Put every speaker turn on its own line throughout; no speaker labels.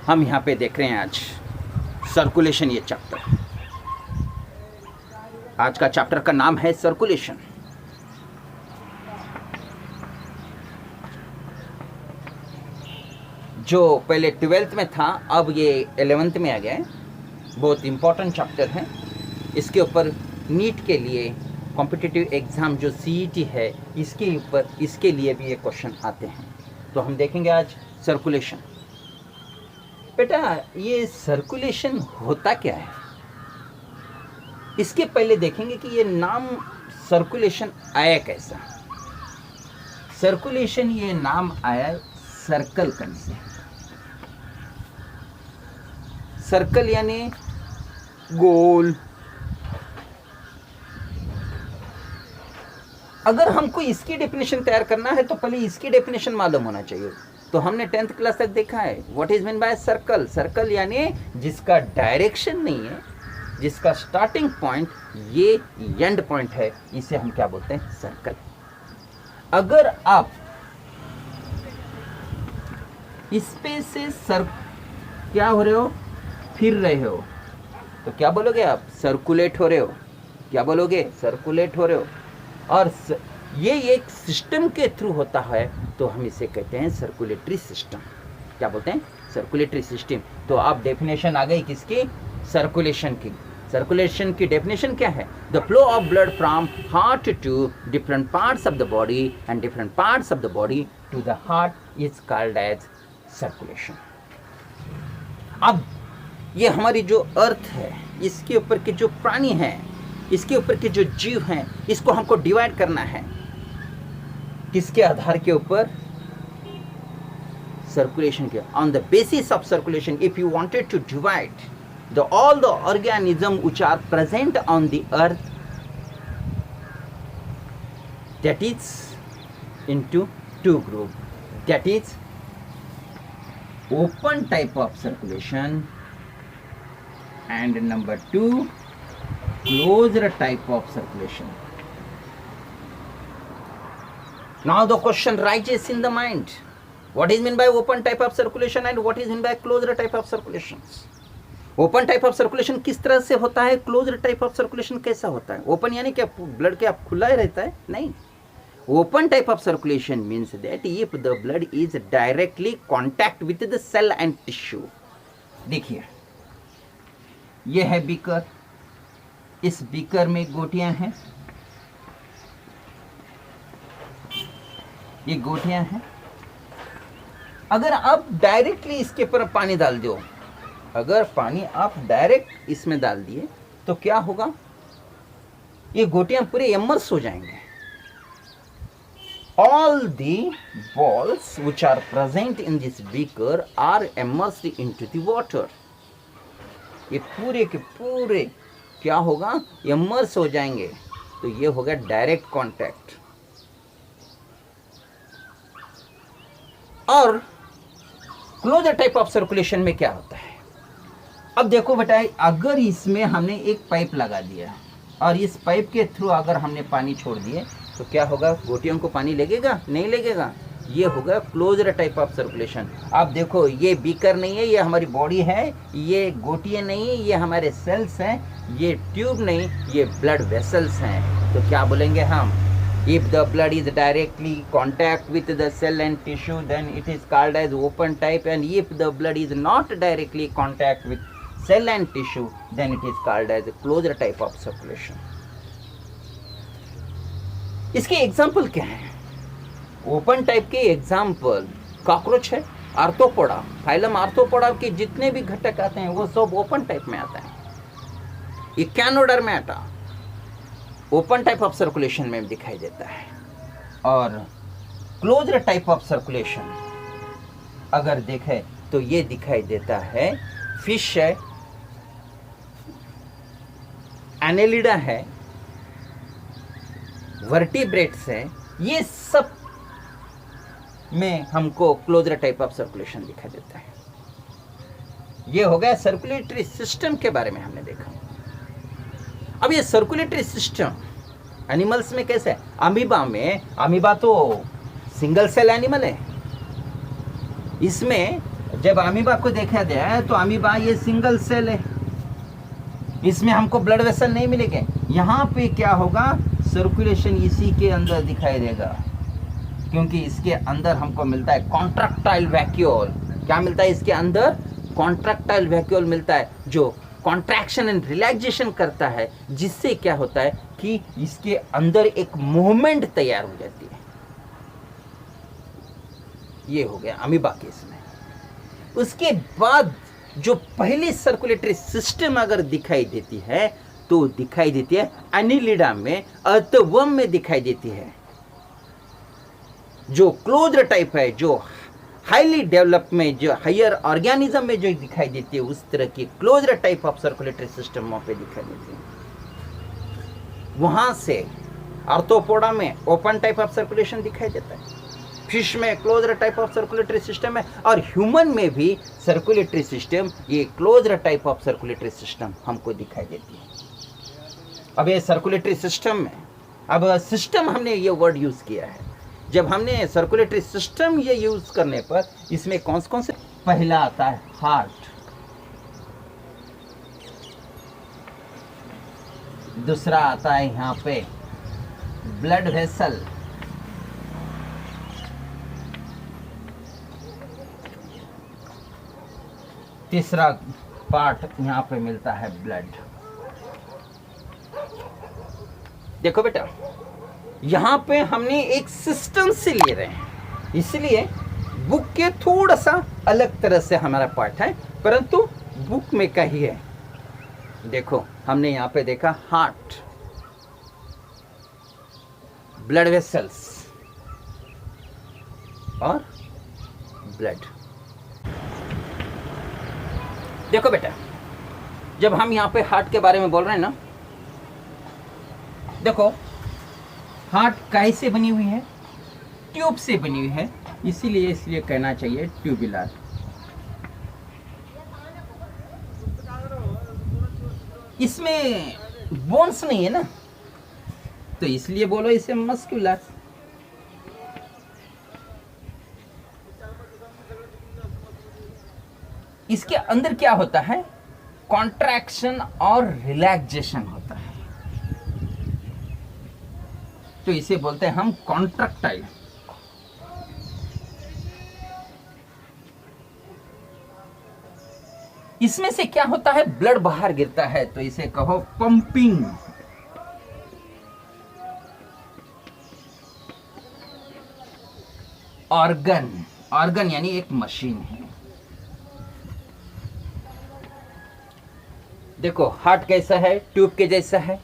हम यहाँ पे देख रहे हैं आज सर्कुलेशन, ये चैप्टर। आज का चैप्टर का नाम है सर्कुलेशन। जो पहले 12th में था, अब ये 11th में आ गया है। बहुत इम्पोर्टेंट चैप्टर है। इसके ऊपर नीट के लिए कॉम्पिटिटिव एग्ज़ाम जो CET है, इसके ऊपर इसके लिए भी ये क्वेश्चन आते हैं। तो हम देखेंगे आज सर्कुलेशन। बेटा, ये सर्कुलेशन होता क्या है, इसके पहले देखेंगे कि ये नाम सर्कुलेशन आया कैसा। सर्कुलेशन ये नाम आया सर्कल करने से। सर्कल यानी गोल। अगर हमको इसकी डेफिनेशन तैयार करना है तो पहले इसकी डेफिनेशन मालूम होना चाहिए। तो हमने 10th क्लास तक देखा है what is mean by circle. Circle यानी जिसका डायरेक्शन नहीं है, जिसका स्टार्टिंग पॉइंट ये एंड पॉइंट है, इसे हम क्या बोलते हैं, सर्कल। अगर आप इस पे से क्या हो रहे हो, फिर रहे हो, तो क्या बोलोगे आप, सर्कुलेट हो रहे हो। क्या बोलोगे, सर्कुलेट हो रहे हो। और ये एक सिस्टम के थ्रू होता है, तो हम इसे कहते हैं सर्कुलेटरी सिस्टम। क्या बोलते हैं, सर्कुलेटरी सिस्टम। तो आप डेफिनेशन आ गई किसकी, सर्कुलेशन की। सर्कुलेशन की डेफिनेशन क्या है, the flow of blood from heart to different parts of the body and different parts of the body to the heart is called as circulation. अब ये हमारी जो अर्थ है, इसके ऊपर के जो प्राणी हैं, इसके ऊपर के जो जीव हैं, इसको हमको डिवाइड करना है। किसके आधार के ऊपर, सर्कुलेशन के। On the basis of circulation, if you wanted to divide the all the organism which are present on the earth, that is into two group, that is open type of circulation and number 2 closed type of circulation. Now the question rises in the mind, what is meant by open type of circulation and what is meant by closed type of circulations. Open type of circulation किस तरह से होता है, closed type of circulation कैसा होता है। Open यानी क्या, ब्लड क्या खुला ही रहता है, नहीं। Open type of circulation means that if the blood is directly contact with the cell and tissue. देखिए, ये है बीकर, इस बीकर में गोटियां हैं, ये गोटियां हैं। अगर आप डायरेक्टली इसके ऊपर पानी डाल दो, अगर पानी आप डायरेक्ट इसमें डाल दिए तो क्या होगा, ये गोटियां पूरे इमर्स हो जाएंगे। All the balls which are present in this beaker are immersed into the water. ये पूरे के पूरे क्या होगा, इमर्स हो जाएंगे। तो ये होगा डायरेक्ट कांटेक्ट। और क्लोजर टाइप ऑफ सर्कुलेशन में क्या होता है, अब देखो बेटा, अगर इसमें हमने एक पाइप लगा दिया और इस पाइप के थ्रू अगर हमने पानी छोड़ दिए तो क्या होगा, गोटियों को पानी लगेगा, नहीं लगेगा। ये होगा क्लोज्ड टाइप ऑफ सर्कुलेशन। आप देखो, ये बीकर नहीं है, ये हमारी बॉडी है, ये गोटियां नहीं है, ये हमारे सेल्स हैं, ये ट्यूब नहीं, ये ब्लड वेसल्स हैं। तो क्या बोलेंगे हम, if the blood is directly contact with the cell and tissue then it is called as open type, and if the blood is not directly contact with cell and tissue then it is called as closed type of circulation. इसके example क्या है, open type के example cockroach है, Arthropoda, phylum Arthropoda के जितने भी घटक आते हैं वो सब ओपन टाइप में आता है। ये कैनोडर्मेटा ओपन टाइप ऑफ सर्कुलेशन में दिखाई देता है। और क्लोज्ड टाइप ऑफ सर्कुलेशन अगर देखें तो ये दिखाई देता है, फिश है, एनेलिडा है, वर्टिब्रेट्स है, ये सब में हमको क्लोज्ड टाइप ऑफ सर्कुलेशन दिखाई देता है। ये हो गया सर्कुलेटरी सिस्टम के बारे में हमने देखा। अब ये सर्कुलेटरी सिस्टम एनिमल्स में कैसे है, अमीबा में, अमीबा तो सिंगल सेल एनिमल है, इसमें जब अमीबा को देखा जाए तो अमीबा ये सिंगल सेल है, इसमें हमको ब्लड वेसल नहीं मिलेंगे। यहाँ पे क्या होगा, सर्कुलेशन इसी के अंदर दिखाई देगा, क्योंकि इसके अंदर हमको मिलता है कॉन्ट्रैक्टाइल वैक्यूल। क्या मिलता है इसके अंदर? कॉन्ट्रैक्टाइल वैक्यूल मिलता है, जो कॉन्ट्रैक्शन एंड रिलैक्सेशन करता है, जिससे क्या होता है कि इसके अंदर एक मूवमेंट तैयार हो जाती है। ये हो गया अमीबा केस में। उसके बाद जो पहली सर्कुलेटरी सिस्टम अगर दिखाई देती है तो दिखाई देती है एनिलिडा में, अर्थवर्म में दिखाई देती है, जो क्लोज्ड टाइप है, जो हाईली डेवलप में, जो हायर ऑर्गेनिज्म में जो दिखाई देती है, उस तरह की closed type of circulatory system वहां पे दिखाई देती है। वहां से आर्थ्रोपोडा में ओपन टाइप ऑफ सर्कुलेशन दिखाई देता है, फिश में closed type of circulatory system है, और ह्यूमन में भी सर्कुलेटरी सिस्टम, ये closed type of circulatory system हमको दिखाई देती है। अब ये सर्कुलेटरी सिस्टम में, अब सिस्टम हमने ये वर्ड यूज किया है, जब हमने सर्कुलेटरी सिस्टम ये यूज करने पर इसमें कौन से, पहला आता है हार्ट, दूसरा आता है यहाँ पे ब्लड वेसल, तीसरा पार्ट यहाँ पे मिलता है ब्लड। देखो बेटा, यहाँ पे हमने एक सिस्टम से ले रहे हैं, इसलिए बुक के थोड़ा सा अलग तरह से हमारा पार्ट है, परंतु बुक में का ही है। देखो हमने यहाँ पे देखा हार्ट, ब्लड वेसल्स और ब्लड। देखो बेटा, जब हम यहाँ पे हार्ट के बारे में बोल रहे हैं ना, देखो हार्ट कैसे बनी हुई है? ट्यूब से बनी हुई है, इसीलिए कहना चाहिए ट्यूबुलर। इसमें बोन्स नहीं है ना, तो इसलिए बोलो इसे मस्कुलर। इसके अंदर क्या होता है? कॉन्ट्रैक्शन और रिलैक्सेशन होता है, तो इसे बोलते हैं हम कॉन्ट्रैक्टाइल। इसमें से क्या होता है? ब्लड बाहर गिरता है, तो इसे कहो पंपिंग। ऑर्गन, ऑर्गन यानी एक मशीन है। देखो हार्ट कैसा है? ट्यूब के जैसा है,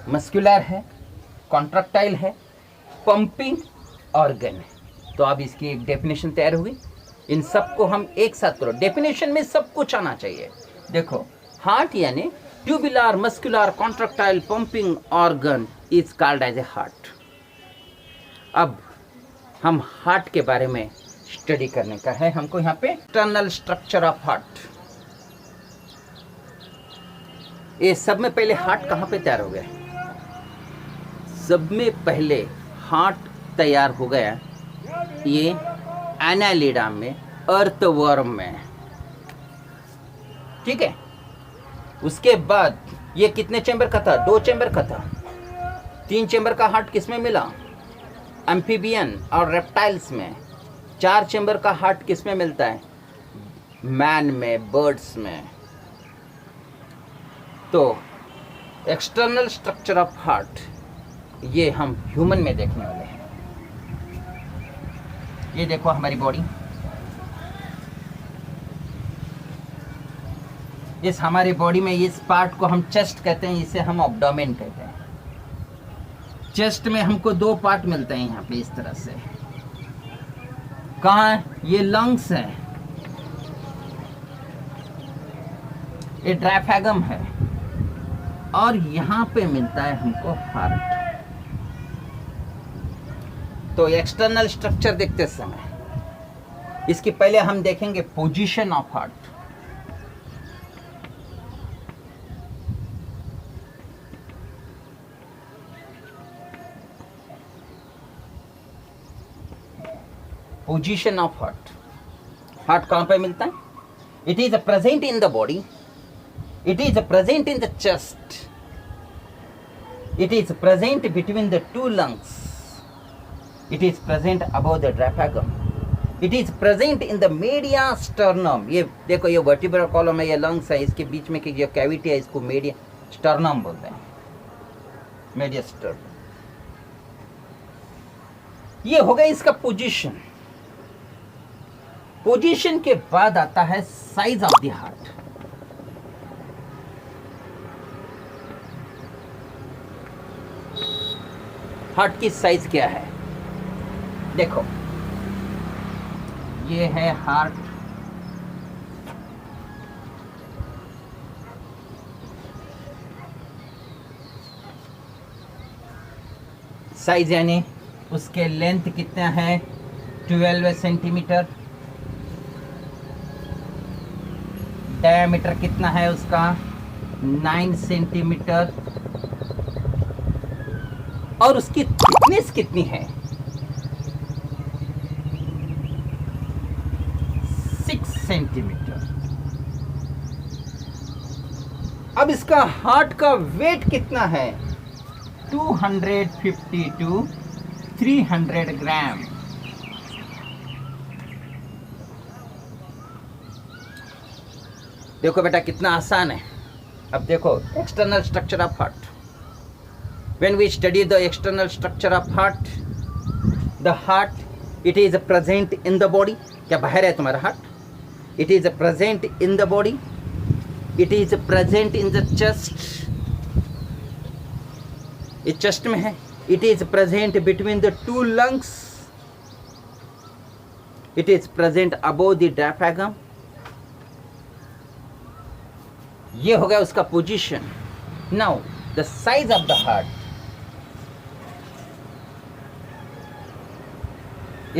मस्कुलर है, कॉन्ट्रैक्टाइल है, पंपिंग ऑर्गन है। तो अब इसकी एक डेफिनेशन तैयार हुई। इन सबको हम एक साथ करो, डेफिनेशन में सब कुछ आना चाहिए। देखो हार्ट यानी tubular, muscular, contractile, pumping organ is called as a heart. अब हम हार्ट के बारे में स्टडी करने का है हमको। यहाँ पे इंटरनल स्ट्रक्चर ऑफ हार्ट, ये सब में पहले हार्ट कहाँ पे तैयार हो गया? सब में पहले हार्ट तैयार हो गया ये एनालिडा में, अर्थवर्म में, ठीक है। उसके बाद ये कितने चेंबर का था? 2 चेंबर का था। 3 चेंबर का हार्ट किसमें मिला? एम्फीबियन और रेप्टाइल्स में। 4 चेंबर का हार्ट किसमें मिलता है? मैन में, बर्ड्स में। तो एक्सटर्नल स्ट्रक्चर ऑफ हार्ट ये हम ह्यूमन में देखने वाले हैं। ये देखो हमारी बॉडी, इस हमारी बॉडी में इस पार्ट को हम चेस्ट कहते हैं, इसे हम एब्डोमेन कहते हैं। चेस्ट में हमको 2 पार्ट मिलते हैं यहाँ पे इस तरह से। कहाँ? ये लंग्स है, ये डायफ्रागम है, और यहाँ पे मिलता है हमको हार्ट। तो एक्सटर्नल स्ट्रक्चर देखते समय इसकी पहले हम देखेंगे position of heart. Position of heart, heart कहाँ पे मिलता है? It is present in the body, it is present in the chest, it is present between the two lungs, it is present above the diaphragm, it is present in the media sternum. ये देखो, ये vertebral column है, ये lungs है, इसके बीच में की जो कैविटी है इसको मेडिया स्टर्नम बोलते हैं, मेडिया स्टर्नम। ये हो गया इसका पोजीशन। पोजीशन के बाद आता है size of the heart. Heart की साइज क्या है? देखो, ये है हार्ट, साइज यानी उसके लेंथ कितना है? 12 सेंटीमीटर। डायमीटर कितना है उसका? 9 सेंटीमीटर। और उसकी थिकनेस कितनी है? 6 सेंटीमीटर। अब इसका हार्ट का वेट कितना है? 250 to 300 ग्राम। देखो बेटा कितना आसान है। अब देखो external structure of heart. When we study the external structure of heart, the heart, it is present in the body. क्या बाहर है तुम्हारा heart? It is present in the body. It is present in the chest. ये chest में है। It is present between the two lungs. It is present above the diaphragm. ये हो गया उसका position. Now the size of the heart.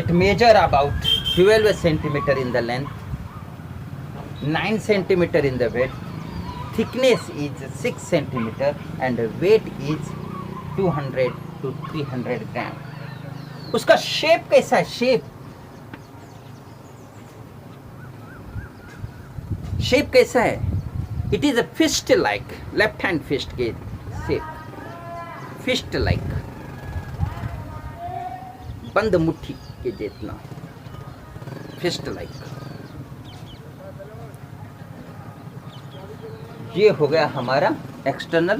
It measure about 12 centimeter in the length, 9 centimeter in the width, thickness is 6 centimeter and weight is 200 to 300 ग्राम। उसका shape कैसा है? Shape कैसा है? It is a fist like, left hand fist के shape, fist like, बंद मुट्ठी के जितना, फिस्ट लाइक। ये हो गया हमारा एक्सटर्नल